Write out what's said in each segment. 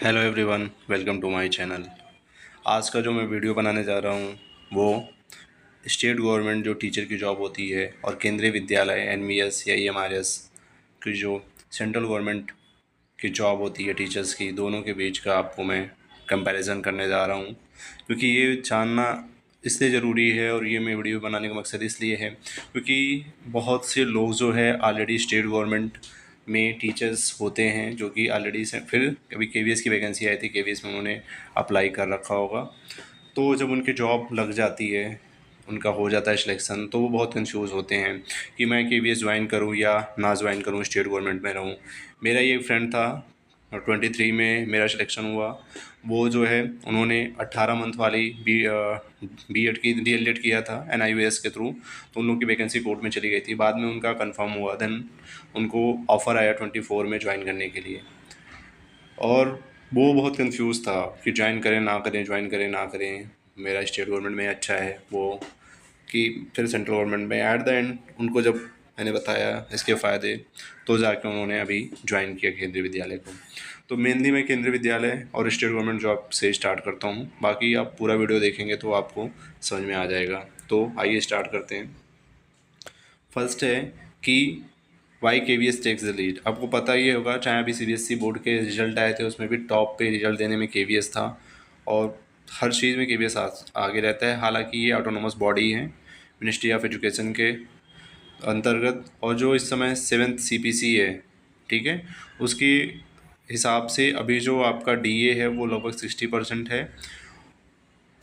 Hello everyone, welcome to my channel. आज का जो मैं वीडियो बनाने जा रहा हूँ वो स्टेट गवर्नमेंट जो टीचर की जॉब होती है और केंद्रीय विद्यालय एनवीएस या ईएमआरएस की जो सेंट्रल गवर्नमेंट की जॉब होती है टीचर्स की, दोनों के बीच का आपको मैं कंपैरिजन करने जा रहा हूँ। क्योंकि ये जानना इसलिए ज़रूरी है और ये मैं वीडियो बनाने का मकसद इसलिए है क्योंकि बहुत से लोग जो है ऑलरेडी स्टेट गवर्नमेंट में टीचर्स होते हैं जो कि ऑलरेडी से फिर कभी केवीएस की वैकेंसी आई थी, केवीएस में उन्होंने अप्लाई कर रखा होगा। तो जब उनकी जॉब लग जाती है, उनका हो जाता है सिलेक्शन, तो वो बहुत कंफ्यूज होते हैं कि मैं केवीएस ज्वाइन करूं या ना ज्वाइन करूं, स्टेट गवर्नमेंट में रहूं। मेरा ये फ्रेंड था, 23 में मेरा सिलेक्शन हुआ। वो जो है उन्होंने 18 मंथ वाली बीएड की डीएलएड किया था एनआईवीएस के थ्रू, तो उन लोगों की वैकेंसी कोर्ट में चली गई थी। बाद में उनका कंफर्म हुआ, देन उनको ऑफ़र आया 24 में ज्वाइन करने के लिए। और वो बहुत कंफ्यूज था कि ज्वाइन करें ना करें, ज्वाइन करें ना करें, मेरा स्टेट गवर्नमेंट में अच्छा है वो कि फिर सेंट्रल गवर्नमेंट में। एट द एंड उनको जब मैंने बताया इसके फ़ायदे, तो जाकर उन्होंने अभी ज्वाइन किया केंद्रीय विद्यालय को। तो मेनली मैं केंद्रीय विद्यालय और स्टेट गवर्नमेंट जॉब से स्टार्ट करता हूँ, बाकी आप पूरा वीडियो देखेंगे तो आपको समझ में आ जाएगा। तो आइए स्टार्ट करते हैं। फर्स्ट है कि why K V S takes the lead. आपको पता ही होगा, चाहे अभी सीबीएसई बोर्ड के रिजल्ट आए थे उसमें भी टॉप पे रिजल्ट देने में के वी एस था, और हर चीज़ में के वी एस आगे रहता है। हालांकि ये ऑटोनोमस बॉडी है मिनिस्ट्री ऑफ एजुकेशन के अंतर्गत, और जो इस समय 7th CPC है, ठीक है, उसके हिसाब से अभी जो आपका डीए है वो लगभग 60% है,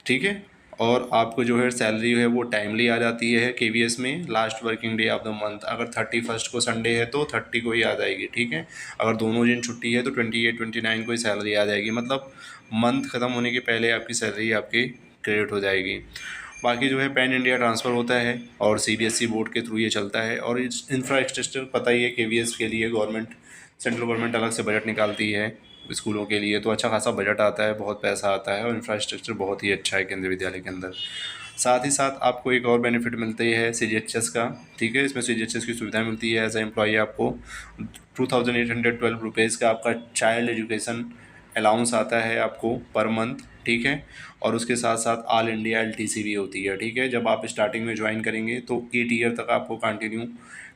ठीक है। और आपको जो है सैलरी है वो टाइमली आ जाती है केवीएस में, last working day of the month. अगर 31 को संडे है तो 30 को ही आ जाएगी, ठीक है। अगर दोनों दिन छुट्टी है तो 28 29 को ही सैलरी आ जाएगी, मतलब मंथ ख़त्म होने के पहले आपकी सैलरी आपकी क्रेडिट हो जाएगी। बाकी जो है पैन इंडिया ट्रांसफ़र होता है और सीबीएसई बोर्ड के थ्रू ये चलता है। और इंफ्रास्ट्रक्चर पता ही है, केवीएस के लिए गवर्नमेंट, सेंट्रल गवर्नमेंट अलग से बजट निकालती है स्कूलों के लिए, तो अच्छा खासा बजट आता है, बहुत पैसा आता है, और इंफ्रास्ट्रक्चर बहुत ही अच्छा है केंद्रीय विद्यालय के अंदर। साथ ही साथ आपको एक और बेनिफिट मिलती है सीजीएचएस का, ठीक है। इसमें सीजीएचएस की सुविधा मिलती है। एज ए एम्प्लॉई आपको 2812 रुपीज़ का आपका चाइल्ड एजुकेशन अलाउंस आता है आपको पर मंथ, ठीक है। और उसके साथ साथ ऑल इंडिया एलटीसी भी होती है, ठीक है। जब आप स्टार्टिंग में ज्वाइन करेंगे तो 8 ईयर तक आपको कंटिन्यू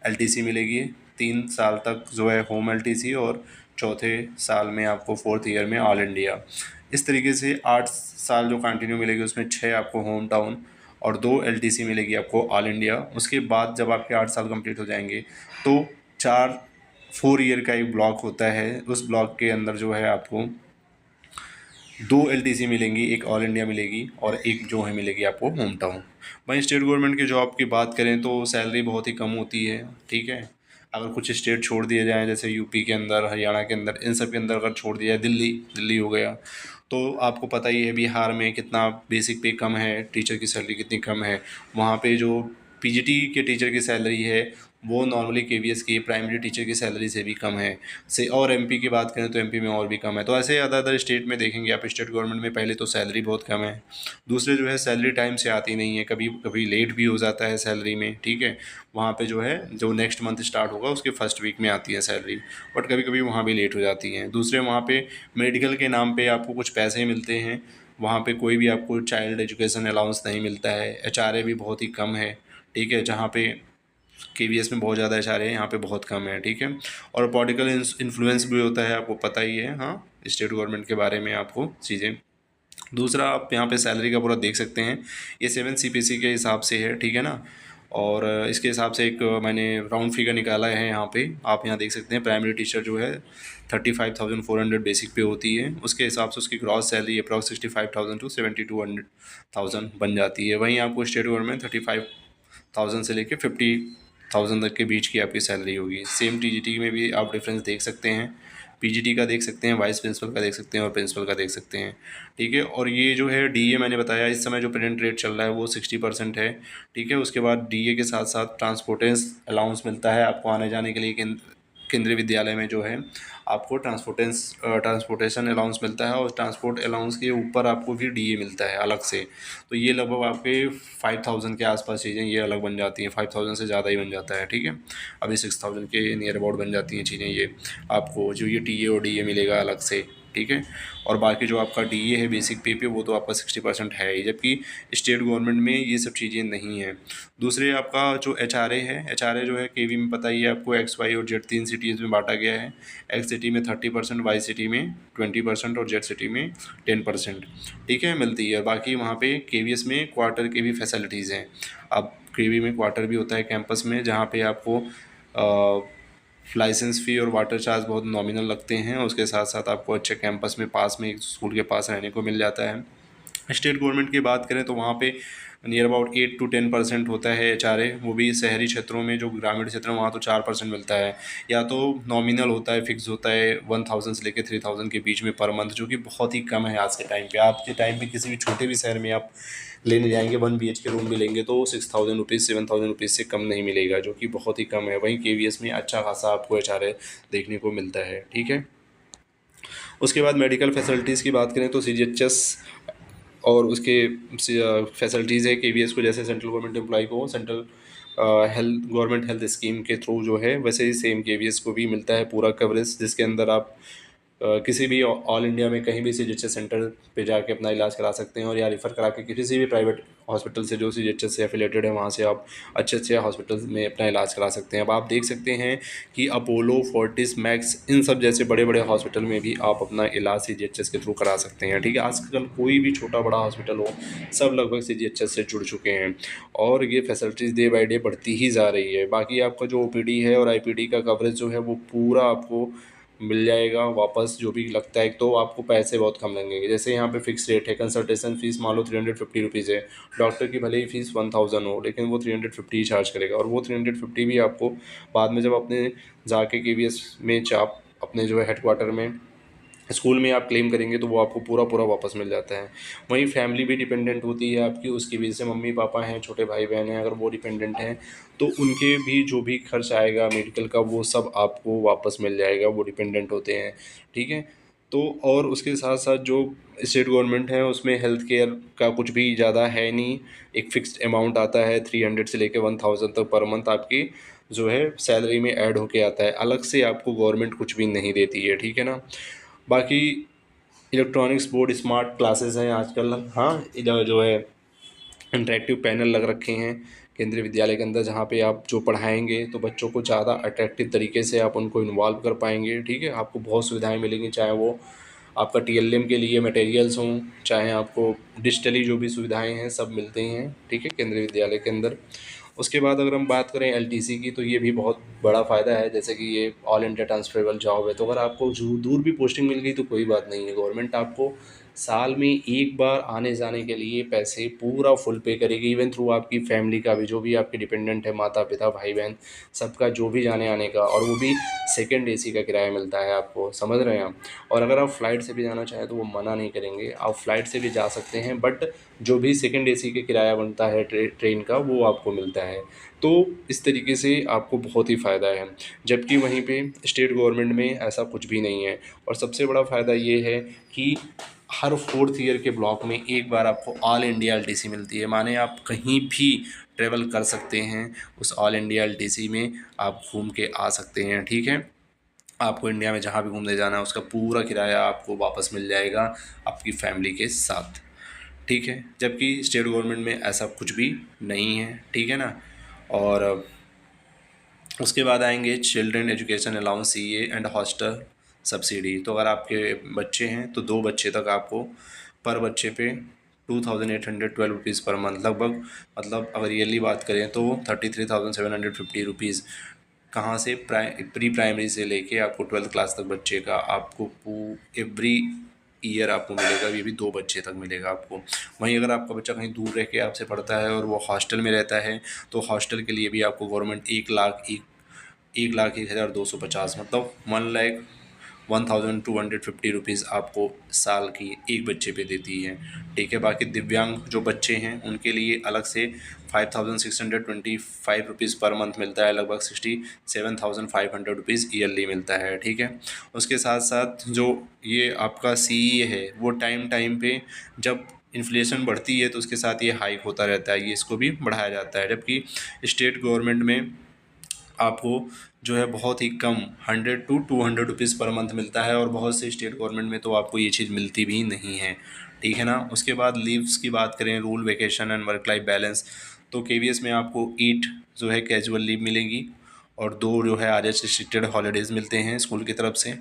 एलटीसी मिलेगी, 3 साल तक जो है होम एलटीसी, और चौथे साल में आपको 4th ईयर में ऑल इंडिया। इस तरीके से 8 साल जो कंटिन्यू मिलेगी उसमें 6 आपको होम टाउन और 2 एलटीसी मिलेगी आपको ऑल इंडिया। उसके बाद जब आपके 8 साल कंप्लीट हो जाएंगे तो 4 ईयर का एक ब्लॉक होता है। उस ब्लॉक के अंदर जो है आपको 2 एलटीसी मिलेंगी, एक ऑल इंडिया मिलेगी और एक जो है मिलेगी आपको होम टाउन। वहीं स्टेट गवर्नमेंट की जॉब की बात करें तो सैलरी बहुत ही कम होती है, ठीक है। अगर कुछ स्टेट छोड़ दिए जाएँ, जैसे यूपी के अंदर, हरियाणा के अंदर, इन सब के अंदर अगर छोड़ दिया, दिल्ली हो गया, तो आपको पता ही है बिहार में कितना बेसिक पे कम है, टीचर की सैलरी कितनी कम है। वहाँ पे जो पीजीटी के टीचर की सैलरी है वो नॉर्मली केवीएस की प्राइमरी टीचर की सैलरी से भी कम है से। और एमपी की बात करें तो एमपी में और भी कम है। तो ऐसे अदर स्टेट में देखेंगे आप, स्टेट गवर्नमेंट में पहले तो सैलरी बहुत कम है, दूसरे जो है सैलरी टाइम से आती नहीं है, कभी कभी लेट भी हो जाता है सैलरी में, ठीक है। वहाँ पे जो है जो नेक्स्ट मंथ स्टार्ट होगा उसके फर्स्ट वीक में आती है सैलरी, बट कभी कभी वहाँ भी लेट हो जाती हैं। दूसरे वहाँ पे मेडिकल के नाम पे आपको कुछ पैसे मिलते हैं, वहाँ पे कोई भी आपको चाइल्ड एजुकेशन अलाउंस नहीं मिलता है। एचआरए भी बहुत ही कम है, ठीक है। जहाँ पे केवीएस में बहुत ज़्यादा एचआरए है, यहाँ पे बहुत कम है, ठीक है। और पॉलिटिकल इन्फ्लुएंस भी होता है, आपको पता ही है, हाँ, स्टेट गवर्नमेंट के बारे में आपको चीज़ें। दूसरा, आप यहाँ पे सैलरी का पूरा देख सकते हैं, ये 7 CPC के हिसाब से है, ठीक है ना। और इसके हिसाब से एक मैंने राउंड फिगर निकाला है यहाँ पे, आप यहाँ देख सकते हैं। प्राइमरी टीचर जो है 35,400 बेसिक पे होती है, उसके हिसाब से उसकी ग्रॉस सैलरी अप्रॉक्स 65,000 टू 72,000 बन जाती है। वहीं आपको स्टेट गवर्नमेंट 35,000 से लेकर 50,000 तक के बीच की आपकी सैलरी होगी। सेम टीजीटी में भी आप डिफरेंस देख सकते हैं, पीजीटी का देख सकते हैं, वाइस प्रिंसिपल का देख सकते हैं और प्रिंसिपल का देख सकते हैं, ठीक है। और ये जो है डीए मैंने बताया, इस समय जो प्रेजेंट रेट चल रहा है वो 60% है, ठीक है। उसके बाद डीए के साथ साथ ट्रांसपोर्टेंस अलाउंस मिलता है आपको आने जाने के लिए। केंद्रीय विद्यालय में जो है आपको ट्रांसपोर्टेशन अलाउंस मिलता है, और ट्रांसपोर्ट अलाउंस के ऊपर आपको भी डीए मिलता है अलग से। तो ये लगभग आपके 5,000 के आसपास चीज़ें ये अलग बन जाती हैं, 5,000 से ज़्यादा ही बन जाता है, ठीक है। अभी 6,000 के नियर अबाउट बन जाती हैं चीज़ें ये आपको, जो ये टीए और डीए मिलेगा अलग से, ठीक है। और बाकी जो आपका DA है बेसिक पे वो तो आपका 60% है ही, जबकि स्टेट गवर्नमेंट में ये सब चीज़ें नहीं हैं। दूसरे आपका जो HRA है, HRA जो है KV में पता ही है आपको, X Y और Z 3 सिटीज़ में बांटा गया है। X सिटी में 30%, Y सिटी में 20% और Z सिटी में 10%, ठीक है, मिलती है। और बाकी वहाँ पे KVS में क्वार्टर की भी फैसिलिटीज़ हैं। अब KV में क्वार्टर भी होता है कैंपस में, जहाँ पे आपको लाइसेंस फ़ी और वाटर चार्ज बहुत नॉमिनल लगते हैं। उसके साथ साथ आपको अच्छे कैंपस में पास में, एक स्कूल के पास रहने को मिल जाता है। स्टेट गवर्नमेंट की बात करें तो वहाँ पे नियर अबाउट 8 to 10% होता है HRA, वो भी शहरी क्षेत्रों में। जो ग्रामीण क्षेत्र में वहाँ तो 4% मिलता है, या तो नॉमिनल होता है, फिक्स होता है 1000 से लेकर 3000 के बीच में पर मंथ, जो कि बहुत ही कम है आज के टाइम पे। आज के टाइम पे किसी भी छोटे भी शहर में आप लेने जाएंगे 1 BHK रूम भी लेंगे तो 6000 रुपीज़ 7000 रुपीज़ से कम नहीं मिलेगा, जो कि बहुत ही कम है। वहीं KVS में अच्छा खासा आपको HRA देखने को मिलता है, ठीक है। उसके बाद मेडिकल फैसिलिटीज़ की बात करें तो CGHS और उसके फैसिलिटीज़ है KVS को, जैसे सेंट्रल गवर्नमेंट एम्प्लॉय को central health government health scheme के थ्रू जो है, वैसे ही सेम KVS को भी मिलता है पूरा कवरेज, जिसके अंदर आप किसी भी ऑल इंडिया में कहीं भी CGHS सेंटर पे जाके अपना इलाज करा सकते हैं, और या रिफ़र करा के किसी भी प्राइवेट हॉस्पिटल से जो CGHS से एफिलेटेड है वहाँ से आप अच्छे अच्छे हॉस्पिटल में अपना इलाज करा सकते हैं। अब आप देख सकते हैं कि अपोलो, फोर्टिस, मैक्स, इन सब जैसे बड़े बड़े हॉस्पिटल में भी आप अपना इलाज CGHS के थ्रू करा सकते हैं, ठीक है। आजकल कोई भी छोटा बड़ा हॉस्पिटल हो, सब लगभग CGHS से जुड़ चुके हैं, और ये फैसिलिटीज़ डे बाई डे बढ़ती ही जा रही है। बाकी आपका जो OPD है और IPD का कवरेज जो है वो पूरा आपको मिल जाएगा वापस, जो भी लगता है। तो आपको पैसे बहुत कम लगेंगे, जैसे यहाँ पे फिक्स रेट है। कंसल्टेशन फीस मान लो 350 रुपीज़ है, डॉक्टर की भले ही फीस 1000 हो, लेकिन वो 350 ही चार्ज करेगा। और वो 350 भी आपको बाद में जब अपने जाके KVS में चाप अपने जो है हेडक्वार्टर में स्कूल में आप क्लेम करेंगे तो वो आपको पूरा पूरा वापस मिल जाता है। वहीं फैमिली भी डिपेंडेंट होती है आपकी, उसकी वजह से मम्मी पापा हैं, छोटे भाई बहन हैं, अगर वो डिपेंडेंट हैं तो उनके भी जो भी खर्च आएगा मेडिकल का वो सब आपको वापस मिल जाएगा, वो डिपेंडेंट होते हैं, ठीक है। तो और उसके साथ साथ जो स्टेट गवर्नमेंट है उसमें हेल्थ केयर का कुछ भी ज़्यादा है नहीं। एक फ़िक्स्ड अमाउंट आता है 300 से लेकर 1000 तक पर मंथ आपकी जो है सैलरी में ऐड होके आता है। अलग से आपको गवर्नमेंट कुछ भी नहीं देती है, ठीक है ना। बाकी इलेक्ट्रॉनिक्स बोर्ड, स्मार्ट क्लासेस हैं आजकल। हाँ, इधर जो है इंटरेक्टिव पैनल लग रखे हैं केंद्रीय विद्यालय के अंदर, जहाँ पे आप जो पढ़ाएंगे तो बच्चों को ज़्यादा अट्रैक्टिव तरीके से आप उनको इन्वॉल्व कर पाएंगे, ठीक है। आपको बहुत सुविधाएं मिलेंगी, चाहे वो आपका TLM के लिए मटेरियल्स हों, चाहे आपको डिजिटली जो भी सुविधाएं हैं सब मिलते हैं, ठीक है, केंद्रीय विद्यालय के अंदर। उसके बाद अगर हम बात करें LTC की, तो ये भी बहुत बड़ा फ़ायदा है, जैसे कि ये ऑल इंडिया ट्रांसफरेबल जॉब है। तो अगर आपको दूर भी पोस्टिंग मिल गई तो कोई बात नहीं है, गवर्नमेंट आपको साल में एक बार आने जाने के लिए पैसे पूरा फुल पे करेगी। इवन थ्रू आपकी फैमिली का भी, जो भी आपके डिपेंडेंट है, माता पिता भाई बहन, सबका जो भी जाने आने का, और वो भी सेकंड AC का किराया मिलता है आपको, समझ रहे हैं आप। और अगर आप फ़्लाइट से भी जाना चाहें तो वो मना नहीं करेंगे, आप फ़्लाइट से भी जा सकते हैं, बट जो भी सेकंड AC का किराया बनता है ट्रेन का वो आपको मिलता है। तो इस तरीके से आपको बहुत ही फ़ायदा है, जबकि वहीं पे स्टेट गवर्नमेंट में ऐसा कुछ भी नहीं है। और सबसे बड़ा फ़ायदा ये है कि हर 4th ईयर के ब्लॉक में एक बार आपको ऑल इंडिया LTC मिलती है, माने आप कहीं भी ट्रेवल कर सकते हैं, उस ऑल इंडिया LTC में आप घूम के आ सकते हैं, ठीक है। आपको इंडिया में जहाँ भी घूमने जाना है उसका पूरा किराया आपको वापस मिल जाएगा आपकी फैमिली के साथ, ठीक है। जबकि स्टेट गवर्नमेंट में ऐसा कुछ भी नहीं है, ठीक है ना। और उसके बाद आएंगे children education allowance CA and hostel subsidy. तो अगर आपके बच्चे हैं तो 2 बच्चे तक आपको पर बच्चे पे 2812 रुपीज़ पर मंथ लगभग, मतलब अगर ईयरली बात करें तो 33,750 रुपीज़। कहाँ से? प्री प्राइमरी से लेके आपको 12th क्लास तक बच्चे का आपको एवरी ईयर आपको मिलेगा, ये भी 2 बच्चे तक मिलेगा आपको। वहीं अगर आपका बच्चा कहीं दूर रह के आपसे पढ़ता है और वो हॉस्टल में रहता है तो हॉस्टल के लिए भी आपको गवर्नमेंट 1,01,0250, मतलब 1,01,250 रुपीज़ आपको साल की एक बच्चे पे देती है, ठीक है। बाकी दिव्यांग जो बच्चे हैं उनके लिए अलग से 5,625 रुपीज़ पर मंथ मिलता है, लगभग 67,500 रुपीज़ ईयरली मिलता है, ठीक है। उसके साथ साथ जो ये आपका CA है वो टाइम टाइम पे जब इन्फ्लेशन बढ़ती है तो उसके साथ ये हाइक होता रहता है, ये इसको भी बढ़ाया जाता है। जबकि स्टेट गवर्नमेंट में आपको जो है बहुत ही कम 100 to 200 रुपीज़ पर मंथ मिलता है, और बहुत से स्टेट गवर्नमेंट में तो आपको ये चीज़ मिलती भी नहीं है, ठीक है ना। उसके बाद लीव्स की बात करें, rule vacation and work life balance, तो केवीएस में आपको 8 जो है कैजुअल लीव मिलेंगी, और 2 जो है आरएच रिस्ट्रिक्टेड हॉलीडेज़ मिलते हैं स्कूल की तरफ से।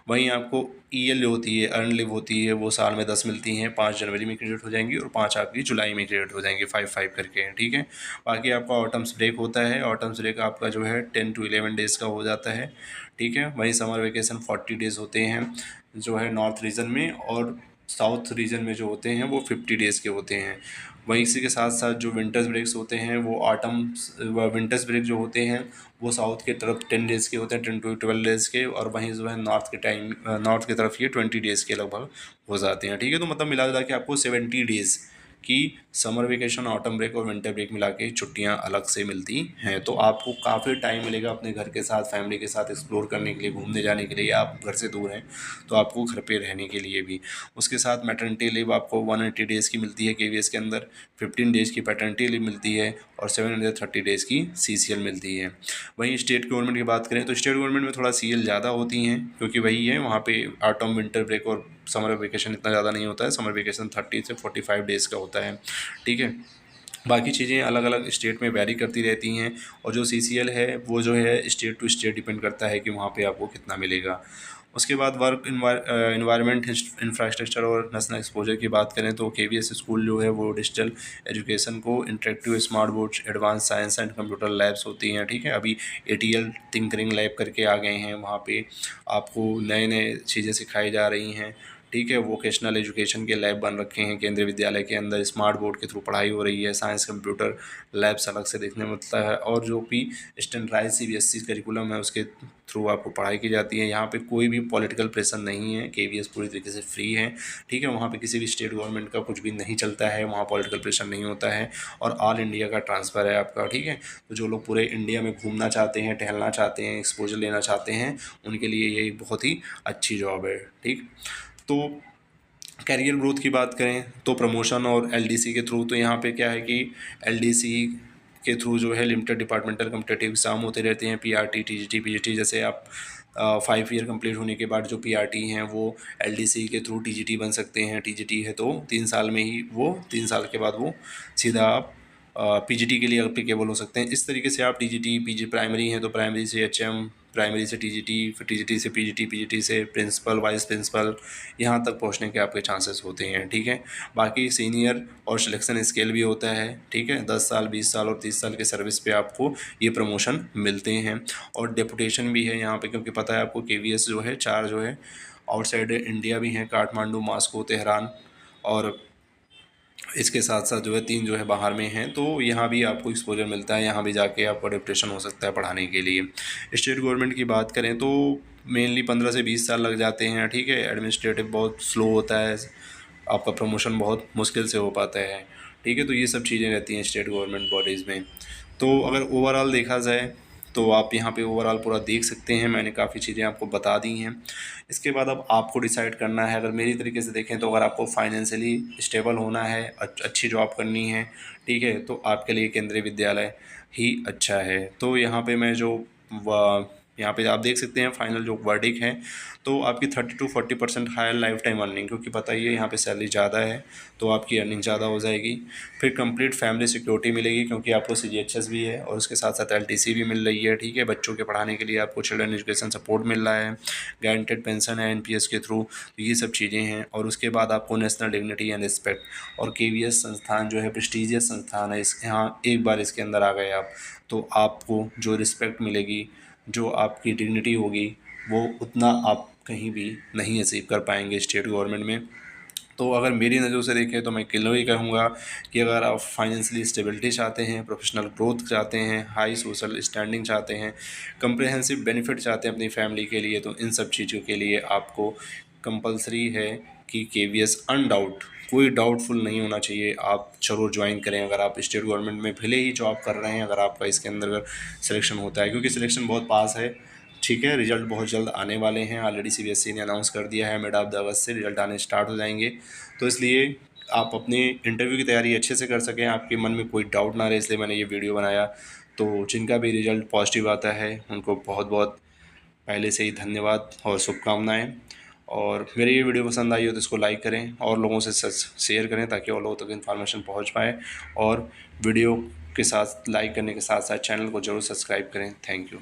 वहीं आपको ईएल जो होती है, अर्न लीव होती है, वो साल में 10 मिलती हैं, 5 जनवरी में क्रेडिट हो जाएंगी और 5 आपकी जुलाई में क्रेडिट हो जाएंगी, 5-5 करके, ठीक है। बाकी आपका ऑटम्स ब्रेक होता है, ऑटम्स ब्रेक आपका जो है 10 to 11 डेज़ का हो जाता है, ठीक है। वहीं समर वेकेशन 40 डेज़ होते हैं जो है नॉर्थ रीजन में, और साउथ रीजन में जो होते हैं वो 50 डेज़ के होते हैं। वहीं इसी के साथ साथ जो विंटर्स ब्रेक्स होते हैं वो विंटर्स ब्रेक जो होते हैं वो साउथ की तरफ 10 डेज़ के होते हैं, 10 to 12 डेज़ के, और वहीं जो है नॉर्थ की तरफ ये 20 डेज़ के लगभग हो जाते हैं, ठीक है। तो मतलब मिला जुला के आपको 70 डेज़ की समर वेकेशन, ऑटम ब्रेक और विंटर ब्रेक मिला के छुट्टियाँ अलग से मिलती हैं। तो आपको काफ़ी टाइम मिलेगा अपने घर के साथ, फैमिली के साथ एक्सप्लोर करने के लिए, घूमने जाने के लिए, या आप घर से दूर हैं तो आपको घर पे रहने के लिए भी। उसके साथ मैटरनिटी लीव आपको 180 डेज़ की मिलती है केवीएस के अंदर, 15 डेज़ की पैटर्निटी लीव मिलती है, और 730 डेज़ की सीसीएल मिलती है। वहीं स्टेट गवर्नमेंट की बात करें तो स्टेट गवर्नमेंट में थोड़ा सीएल ज़्यादा होती हैं, क्योंकि वही है वहाँ पे ऑटम विंटर ब्रेक और समर वेकेशन इतना ज़्यादा नहीं होता है। समर वेकेशन 30 से 45 डेज़ का होता है, ठीक है। बाकी चीज़ें अलग अलग स्टेट में वैरी करती रहती हैं, और जो सीसीएल है वो जो है स्टेट टू स्टेट डिपेंड करता है कि वहाँ पे आपको कितना मिलेगा। उसके बाद वर्क इन्वायरमेंट, इंफ्रास्ट्रक्चर और नेशनल एक्सपोजर की बात करें तो केवीएस स्कूल जो है वो डिजिटल एजुकेशन को, interactive smart boards, advance science and computer labs होती हैं, ठीक है। अभी एटीएल थिंकरिंग लैब करके आ गए हैं, वहाँ पे आपको नए नए चीज़ें सिखाई जा रही हैं, ठीक है। वोकेशनल एजुकेशन के लैब बन रखे हैं केंद्रीय विद्यालय के अंदर, स्मार्ट बोर्ड के थ्रू पढ़ाई हो रही है, साइंस कंप्यूटर लैब्स अलग से देखने मिलता है, और जो भी स्टैंडर्डाइज सीबीएसई करिकुलम है उसके थ्रू आपको पढ़ाई की जाती है। यहाँ पे कोई भी पॉलिटिकल प्रेशर नहीं है, केवीएस पूरी तरीके से फ्री है, ठीक है। वहाँ पे किसी भी स्टेट गवर्नमेंट का कुछ भी नहीं चलता है, वहाँ पॉलिटिकल प्रेशर नहीं होता है, और ऑल इंडिया का ट्रांसफ़र है आपका, ठीक है। तो जो लोग पूरे इंडिया में घूमना चाहते हैं, टहलना चाहते हैं, एक्सपोजर लेना चाहते हैं, उनके लिए ये एक बहुत ही अच्छी जॉब है, ठीक। तो कैरियर ग्रोथ की बात करें तो प्रमोशन और एलडीसी के थ्रू, तो यहाँ पे क्या है कि एलडीसी के थ्रू जो है लिमिटेड डिपार्टमेंटल कम्पिटिटिव एग्ज़ाम होते रहते हैं, पीआरटी, टीजीटी, पीजीटी। जैसे आप 5 ईयर कंप्लीट होने के बाद जो पीआरटी हैं वो एलडीसी के थ्रू टीजीटी बन सकते हैं, टीजीटी है तो 3 साल में ही, वो 3 साल के बाद वो सीधा आप पीजीटी के लिए अप्लीकेबल हो सकते हैं। इस तरीके से आप टीजीटी, पीजी प्राइमरी हैं तो प्राइमरी से एचएम, प्राइमरी से टीजीटी, फिर टीजीटी से पीजीटी, पीजीटी से प्रिंसिपल, वाइस प्रिंसिपल, यहाँ तक पहुँचने के आपके चांसेस होते हैं, ठीक है। बाकी सीनियर और सिलेक्शन स्केल भी होता है, ठीक है। 10 साल, 20 साल और 30 साल के सर्विस पे आपको ये प्रमोशन मिलते हैं, और डेपुटेशन भी है यहाँ पे, क्योंकि पता है आपको केवीएस जो है 4 जो है आउटसाइड इंडिया भी हैं, काठमांडू, मास्को, तेहरान, और इसके साथ साथ जो है 3 जो है बाहर में हैं। तो यहाँ भी आपको एक्सपोजर मिलता है, यहाँ भी जाके आपका डिप्रेशन हो सकता है पढ़ाने के लिए। स्टेट गवर्नमेंट की बात करें तो मेनली 15 से 20 साल लग जाते हैं, ठीक है। एडमिनिस्ट्रेटिव बहुत स्लो होता है, आपका प्रमोशन बहुत मुश्किल से हो पाता है, ठीक है। तो ये सब चीज़ें रहती हैं स्टेट गवर्नमेंट बॉडीज़ में। तो अगर ओवरऑल देखा जाए तो आप यहाँ पे ओवरऑल पूरा देख सकते हैं, मैंने काफ़ी चीज़ें आपको बता दी हैं। इसके बाद अब आपको डिसाइड करना है, अगर मेरी तरीके से देखें तो अगर आपको फाइनेंशियली स्टेबल होना है, अच्छी जॉब करनी है, ठीक है, तो आपके लिए केंद्रीय विद्यालय ही अच्छा है। तो यहाँ पे मैं जो यहाँ पे आप देख सकते हैं फाइनल जो वर्डिक है, तो आपकी 30 to 40% higher life time earning, क्योंकि पता ही है यहाँ पे सैलरी ज़्यादा है तो आपकी अर्निंग ज़्यादा हो जाएगी। फिर कंप्लीट फैमिली सिक्योरिटी मिलेगी, क्योंकि आपको सीजीएचएस भी है और उसके साथ साथ एलटीसी भी मिल रही है, ठीक है। बच्चों के पढ़ाने के लिए आपको चिल्ड्रन एजुकेशन सपोर्ट मिल रहा है, गारंटेड पेंशन है एनपीएस के थ्रू, तो ये सब चीज़ें हैं। और उसके बाद आपको नेशनल डिग्निटी एंड रिस्पेक्ट, और केवीएस संस्थान जो है प्रेस्टीजियस संस्थान है, इस यहाँ एक बार इसके अंदर आ गए आप तो आपको जो रिस्पेक्ट मिलेगी, जो आपकी डिग्निटी होगी, वो उतना आप कहीं भी नहीं अचीव कर पाएंगे स्टेट गवर्नमेंट में। तो अगर मेरी नज़रों से देखें तो मैं क्लियर ही कहूँगा कि अगर आप फाइनेंशियली स्टेबिलिटी चाहते हैं, प्रोफेशनल ग्रोथ चाहते हैं, हाई सोशल स्टैंडिंग चाहते हैं, कंप्रिहेंसिव बेनिफिट चाहते हैं अपनी फैमिली के लिए, तो इन सब चीज़ों के लिए आपको कंपलसरी है कि केवीएस अनडाउट, कोई डाउटफुल नहीं होना चाहिए, आप ज़रूर ज्वाइन करें। अगर आप स्टेट गवर्नमेंट में भले ही जॉब कर रहे हैं, अगर आपका इसके अंदर अगर सिलेक्शन होता है, क्योंकि सिलेक्शन बहुत पास है, ठीक है। रिजल्ट बहुत जल्द आने वाले हैं, ऑलरेडी सीबीएसई ने अनाउंस कर दिया है, मिड ऑफ द अगस्त से रिजल्ट आने स्टार्ट हो जाएंगे। तो इसलिए आप अपने इंटरव्यू की तैयारी अच्छे से कर सकें, आपके मन में कोई डाउट ना रहे, इसलिए मैंने ये वीडियो बनाया। तो जिनका भी रिज़ल्ट पॉजिटिव आता है उनको बहुत बहुत पहले से ही धन्यवाद और शुभकामनाएं। और मेरी ये वीडियो पसंद आई हो तो इसको लाइक करें और लोगों से शेयर करें ताकि और लोगों तक इन्फॉर्मेशन पहुंच पाए। और वीडियो के साथ लाइक करने के साथ साथ चैनल को ज़रूर सब्सक्राइब करें। Thank you.